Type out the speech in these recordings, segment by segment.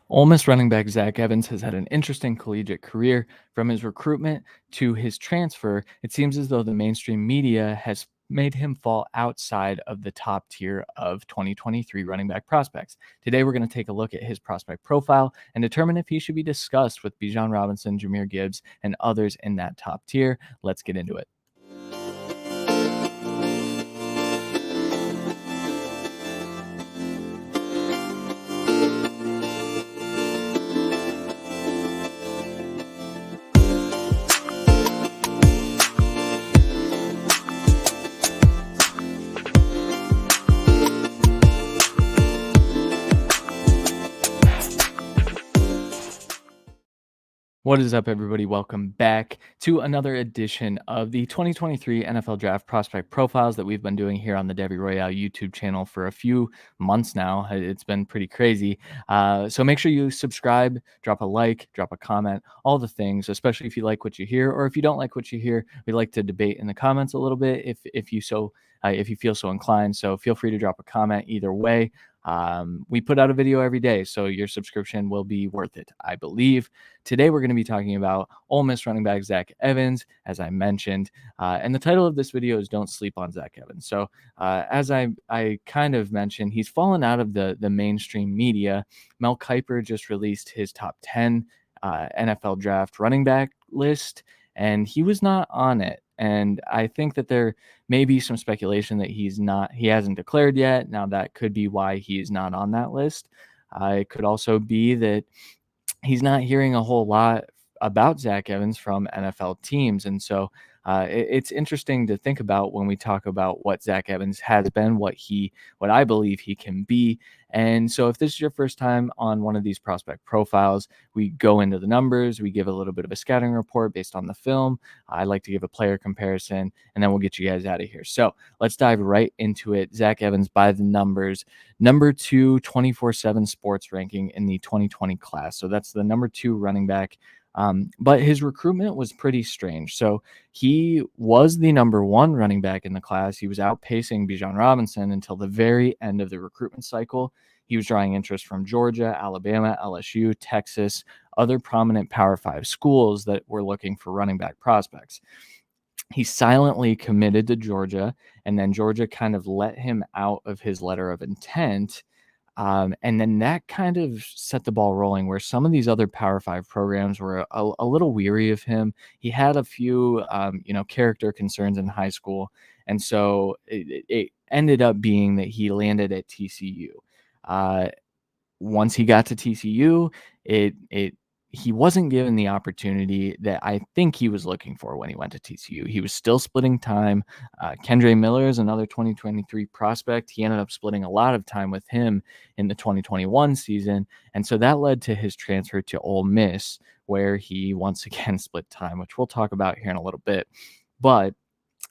Ole Miss running back Zach Evans has had an interesting collegiate career. From his recruitment to his transfer, it seems as though the mainstream media has made him fall outside of the top tier of 2023 running back prospects. Today, we're going to take a look at his prospect profile and determine if he should be discussed with Bijan Robinson, Jahmyr Gibbs, and others in that top tier. Let's get into it. What is up, everybody? Welcome back to another edition of the 2023 NFL Draft Prospect Profiles that we've been doing here on the Debbie Royale YouTube channel for a few months now. It's been pretty crazy. So make sure you subscribe, drop a like, drop a comment, all the things, especially if you like what you hear, or if you don't like what you hear, we like to debate in the comments a little bit if you feel so inclined. So feel free to drop a comment either way. We put out a video every day, so your subscription will be worth it, I believe. Today, we're going to be talking about Ole Miss running back Zach Evans, as I mentioned. And the title of this video is Don't Sleep on Zach Evans. So as I kind of mentioned, he's fallen out of the mainstream media. Mel Kiper just released his top 10 NFL draft running back list, and he was not on it. And I think that there may be some speculation that he hasn't declared yet. Now, that could be why he's not on that list. It could also be that he's not hearing a whole lot about Zach Evans from NFL teams. And so it's interesting to think about when we talk about what Zach Evans has been, what I believe he can be. And so if this is your first time on one of these prospect profiles, we go into the numbers, we give a little bit of a scouting report based on the film. I like to give a player comparison, and then we'll get you guys out of here. So let's dive right into it. Zach Evans by the numbers. Number 2 24/7 sports ranking in the 2020 class. So that's the number 2 running back. But his recruitment was pretty strange. So he was the number 1 running back in the class. He was outpacing Bijan Robinson until the very end of the recruitment cycle. He was drawing interest from Georgia, Alabama, LSU, Texas, other prominent Power 5 schools that were looking for running back prospects. He silently committed to Georgia, and then Georgia kind of let him out of his letter of intent. And then that kind of set the ball rolling where some of these other Power 5 programs were a little weary of him. He had a few, character concerns in high school. And so it ended up being that he landed at TCU. Once he got to TCU, he wasn't given the opportunity that I think he was looking for when he went to TCU. He was still splitting time. Kendre Miller is another 2023 prospect. He ended up splitting a lot of time with him in the 2021 season. And so that led to his transfer to Ole Miss, where he once again split time, which we'll talk about here in a little bit. But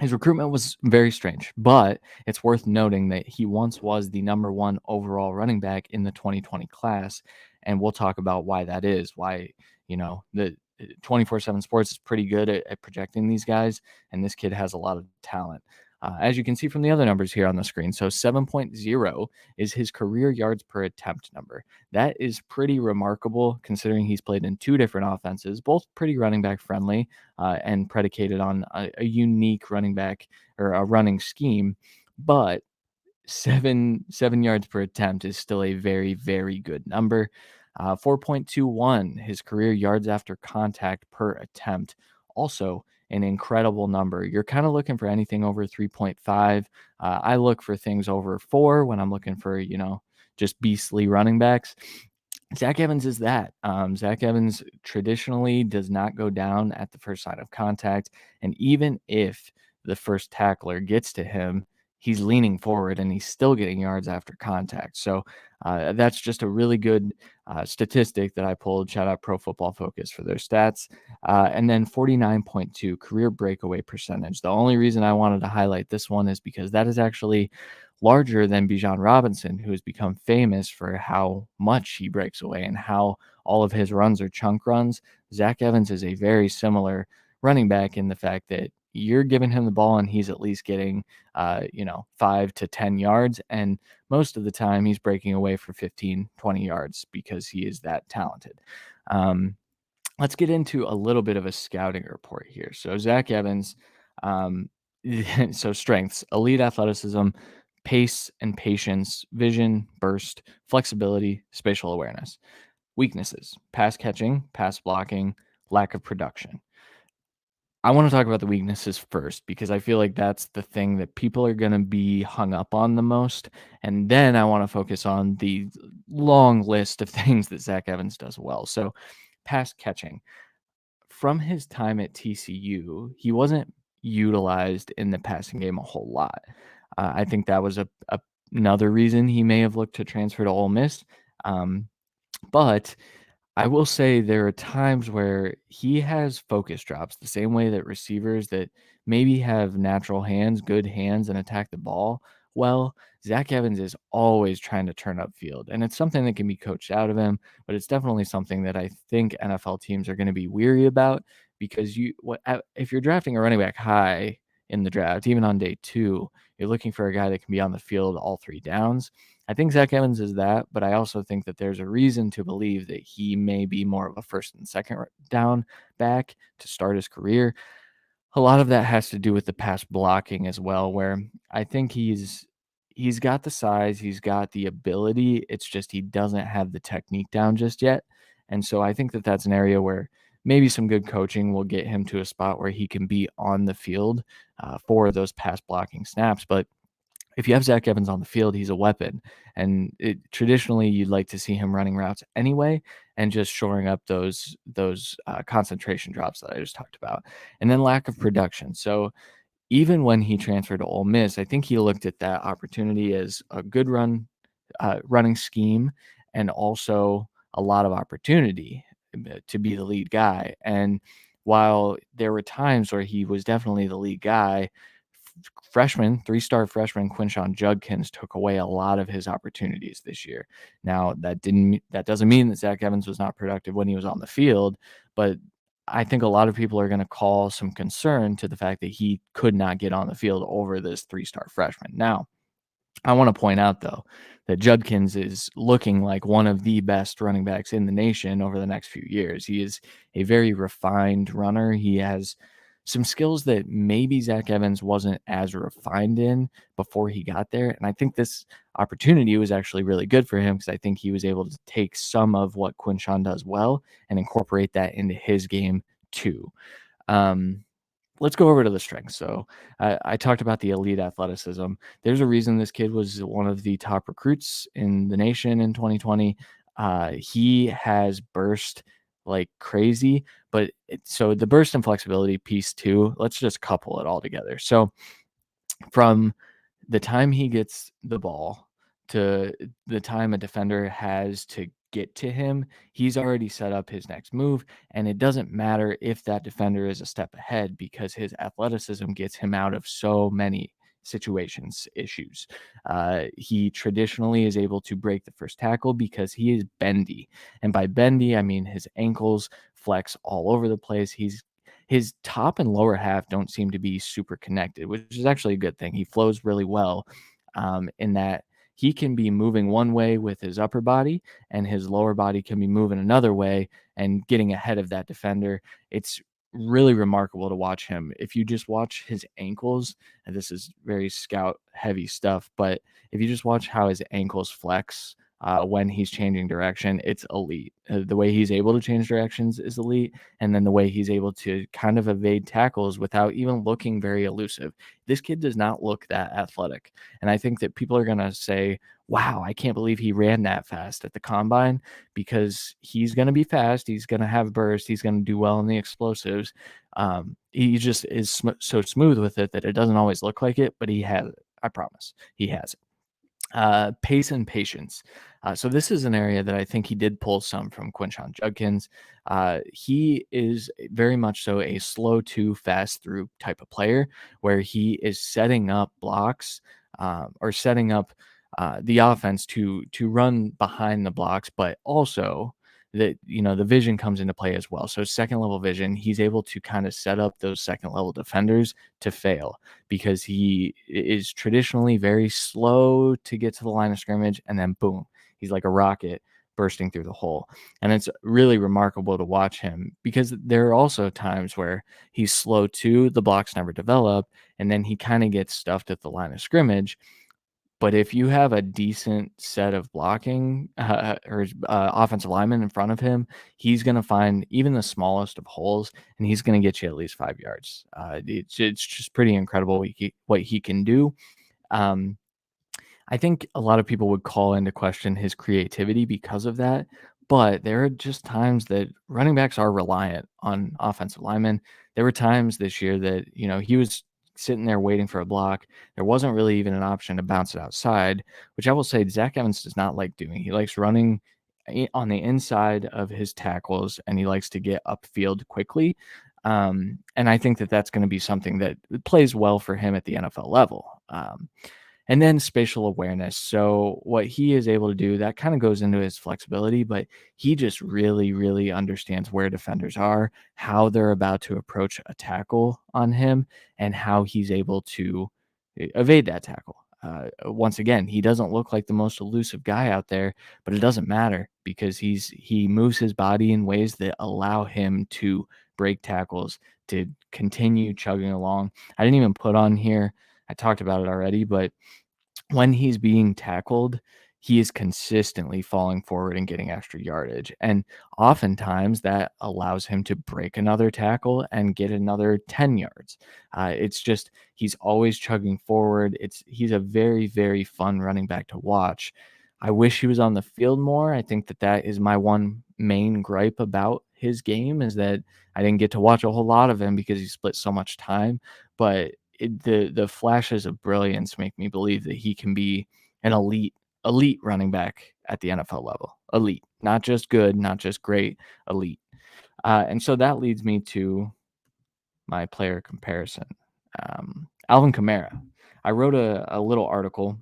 his recruitment was very strange, but it's worth noting that he once was the number 1 overall running back in the 2020 class. And we'll talk about why that is, why, the 24/7 sports is pretty good at projecting these guys. And this kid has a lot of talent. As you can see from the other numbers here on the screen. So 7.0 is his career yards per attempt number. That is pretty remarkable considering he's played in 2 different offenses, both pretty running back friendly and predicated on a unique running back or a running scheme. But seven yards per attempt is still a very, very good number. 4.21, his career yards after contact per attempt, also an incredible number. You're kind of looking for anything over 3.5. I look for things over 4 when I'm looking for, just beastly running backs. Zach Evans is that. Zach Evans traditionally does not go down at the first sign of contact. And even if the first tackler gets to him, he's leaning forward and he's still getting yards after contact. So that's just a really good statistic that I pulled. Shout out Pro Football Focus for their stats. And then 49.2 career breakaway percentage. The only reason I wanted to highlight this one is because that is actually larger than Bijan Robinson, who has become famous for how much he breaks away and how all of his runs are chunk runs. Zach Evans is a very similar running back in the fact that you're giving him the ball and he's at least getting, 5 to 10 yards. And most of the time he's breaking away for 15, 20 yards because he is that talented. Um, let's get into a little bit of a scouting report here. So Zach Evans, um, so strengths, elite athleticism, pace and patience, vision, burst, flexibility, spatial awareness. Weaknesses, pass catching, pass blocking, lack of production. I want to talk about the weaknesses first because I feel like that's the thing that people are going to be hung up on the most. And then I want to focus on the long list of things that Zach Evans does well. So, pass catching. From his time at TCU, he wasn't utilized in the passing game a whole lot. I think that was another reason he may have looked to transfer to Ole Miss. But I will say there are times where he has focus drops the same way that receivers that maybe have natural hands, good hands, and attack the ball. Well, Zach Evans is always trying to turn upfield, and it's something that can be coached out of him, but it's definitely something that I think NFL teams are going to be weary about because if you're drafting a running back high in the draft, even on day 2, you're looking for a guy that can be on the field all 3 downs. I think Zach Evans is that, but I also think that there's a reason to believe that he may be more of a first and second down back to start his career. A lot of that has to do with the pass blocking as well, where I think he's got the size, he's got the ability. It's just he doesn't have the technique down just yet. And so I think that that's an area where maybe some good coaching will get him to a spot where he can be on the field for those pass blocking snaps. But if you have Zach Evans on the field, he's a weapon. And traditionally, you'd like to see him running routes anyway, and just shoring up those concentration drops that I just talked about. And then lack of production. So even when he transferred to Ole Miss, I think he looked at that opportunity as a good running scheme, and also a lot of opportunity to be the lead guy. And while there were times where he was definitely the lead guy, freshman, 3-star freshman Quinshon Judkins took away a lot of his opportunities this year. Now that doesn't mean that Zach Evans was not productive when he was on the field, but I think a lot of people are going to call some concern to the fact that he could not get on the field over this 3-star freshman. Now, I want to point out, though, that Judkins is looking like one of the best running backs in the nation over the next few years. He is a very refined runner. He has some skills that maybe Zach Evans wasn't as refined in before he got there. And I think this opportunity was actually really good for him because I think he was able to take some of what Quinshon does well and incorporate that into his game too. Um, let's go over to the strengths. So I talked about the elite athleticism. There's a reason this kid was one of the top recruits in the nation in 2020. He has burst like crazy, but so the burst and flexibility piece too, let's just couple it all together. So from the time he gets the ball to the time a defender has to get to him, he's already set up his next move. And it doesn't matter if that defender is a step ahead because his athleticism gets him out of so many issues. He traditionally is able to break the first tackle because he is bendy. And by bendy, I mean his ankles flex all over the place. His top and lower half don't seem to be super connected, which is actually a good thing. He flows really well in that he can be moving one way with his upper body and his lower body can be moving another way and getting ahead of that defender. It's really remarkable to watch him. If you just watch his ankles, and this is very scout heavy stuff, but if you just watch how his ankles flex when he's changing direction, it's elite. The way he's able to change directions is elite. And then the way he's able to kind of evade tackles without even looking very elusive. This kid does not look that athletic. And I think that people are going to say, wow, I can't believe he ran that fast at the combine, because he's going to be fast. He's going to have burst. He's going to do well in the explosives. He just is so smooth with it that it doesn't always look like it, but he has it. I promise he has it. Pace and patience. So this is an area that I think he did pull some from Quinshon Judkins. He is very much so a slow to fast through type of player where he is setting up blocks or setting up the offense to run behind the blocks, but also the vision comes into play as well. So second level vision, he's able to kind of set up those second level defenders to fail because he is traditionally very slow to get to the line of scrimmage, and then boom, he's like a rocket bursting through the hole. And it's really remarkable to watch him because there are also times where he's slow too, the blocks never develop, and then he kind of gets stuffed at the line of scrimmage. But if you have a decent set of blocking offensive linemen in front of him, he's going to find even the smallest of holes, and he's going to get you at least 5 yards. It's just pretty incredible what he can do. Um, I think a lot of people would call into question his creativity because of that, but there are just times that running backs are reliant on offensive linemen. There were times this year that, he was sitting there waiting for a block. There wasn't really even an option to bounce it outside, which I will say Zach Evans does not like doing. He likes running on the inside of his tackles, and he likes to get upfield quickly. And I think that that's going to be something that plays well for him at the NFL level. And then spatial awareness. So what he is able to do, that kind of goes into his flexibility, but he just really, really understands where defenders are, how they're about to approach a tackle on him, and how he's able to evade that tackle. Once again, he doesn't look like the most elusive guy out there, but it doesn't matter because he moves his body in ways that allow him to break tackles, to continue chugging along. I didn't even put on here, I talked about it already, but when he's being tackled, he is consistently falling forward and getting extra yardage. And oftentimes that allows him to break another tackle and get another 10 yards. It's just, he's always chugging forward. He's a very, very fun running back to watch. I wish he was on the field more. I think that is my one main gripe about his game is that I didn't get to watch a whole lot of him because he split so much time. But the flashes of brilliance make me believe that he can be an elite running back at the NFL level. Elite, not just good, not just great, elite. And so that leads me to my player comparison. Alvin Kamara. I wrote a little article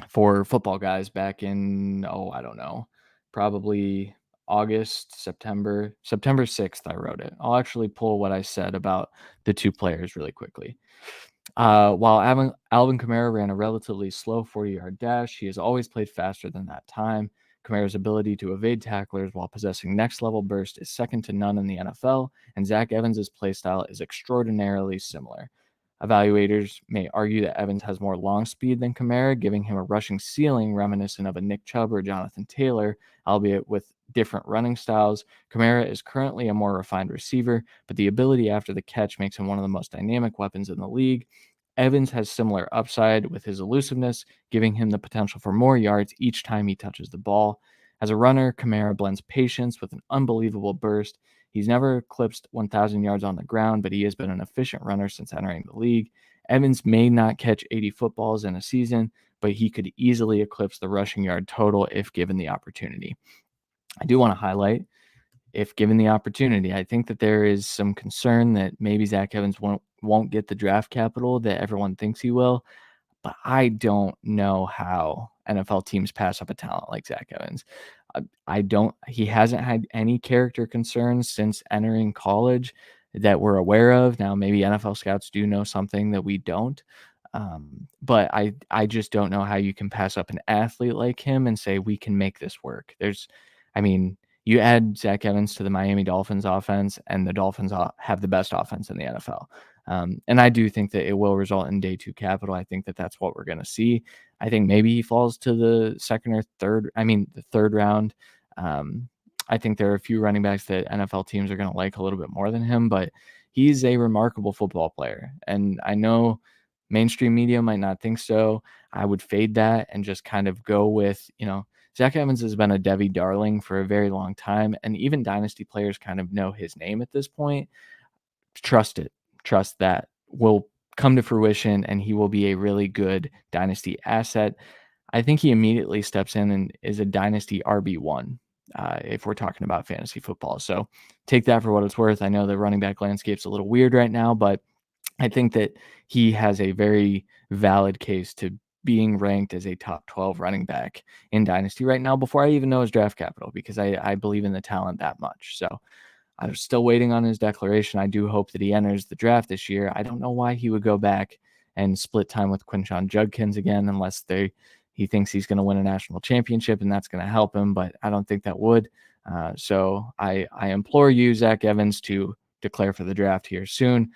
for Football Guys back in, I don't know, probably September 6th. I wrote it. I'll actually pull what I said about the two players really quickly. While Alvin Kamara ran a relatively slow 40-yard dash, he has always played faster than that time. Kamara's ability to evade tacklers while possessing next-level burst is second to none in the NFL, and Zach Evans' playstyle is extraordinarily similar. Evaluators may argue that Evans has more long speed than Kamara, giving him a rushing ceiling reminiscent of a Nick Chubb or Jonathan Taylor, albeit with different running styles. Kamara is currently a more refined receiver, but the ability after the catch makes him one of the most dynamic weapons in the league. Evans has similar upside with his elusiveness, giving him the potential for more yards each time he touches the ball. As a runner, Kamara blends patience with an unbelievable burst. He's never eclipsed 1,000 yards on the ground, but he has been an efficient runner since entering the league. Evans may not catch 80 footballs in a season, but he could easily eclipse the rushing yard total if given the opportunity. I do want to highlight, if given the opportunity, I think that there is some concern that maybe Zach Evans won't get the draft capital that everyone thinks he will, but I don't know how NFL teams pass up a talent like Zach Evans. He hasn't had any character concerns since entering college that we're aware of. Now, maybe NFL scouts do know something that we don't. But I just don't know how you can pass up an athlete like him and say, we can make this work. I mean, you add Zach Evans to the Miami Dolphins offense, and the Dolphins have the best offense in the NFL. And I do think that it will result in day two capital. I think that that's what we're going to see. I think maybe he falls to the the third round. I think there are a few running backs that NFL teams are going to like a little bit more than him, but he's a remarkable football player. And I know mainstream media might not think so. I would fade that and just kind of go with, Zach Evans has been a Debbie darling for a very long time, and even dynasty players kind of know his name at this point. Trust it. Trust that will come to fruition, and he will be a really good dynasty asset. I think he immediately steps in and is a dynasty RB1 if we're talking about fantasy football. So take that for what it's worth. I know the running back landscape's a little weird right now, but I think that he has a very valid case to being ranked as a top 12 running back in Dynasty right now before I even know his draft capital, because I believe in the talent that much. So I'm still waiting on his declaration. I do hope that he enters the draft this year. I don't know why he would go back and split time with Quinshon Judkins again, unless he thinks he's going to win a national championship and that's going to help him. But I don't think that would. So I implore you, Zach Evans, to declare for the draft here soon,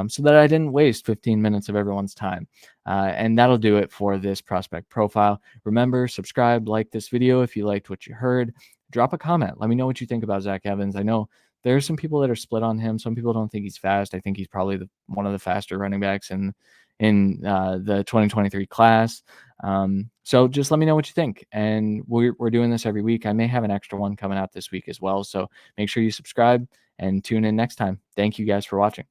so that I didn't waste 15 minutes of everyone's time. And that'll do it for this prospect profile. Remember, subscribe, like this video if you liked what you heard. Drop a comment. Let me know what you think about Zach Evans. I know there are some people that are split on him. Some people don't think he's fast. I think he's probably one of the faster running backs in the 2023 class. So just let me know what you think. And we're doing this every week. I may have an extra one coming out this week as well. So make sure you subscribe and tune in next time. Thank you guys for watching.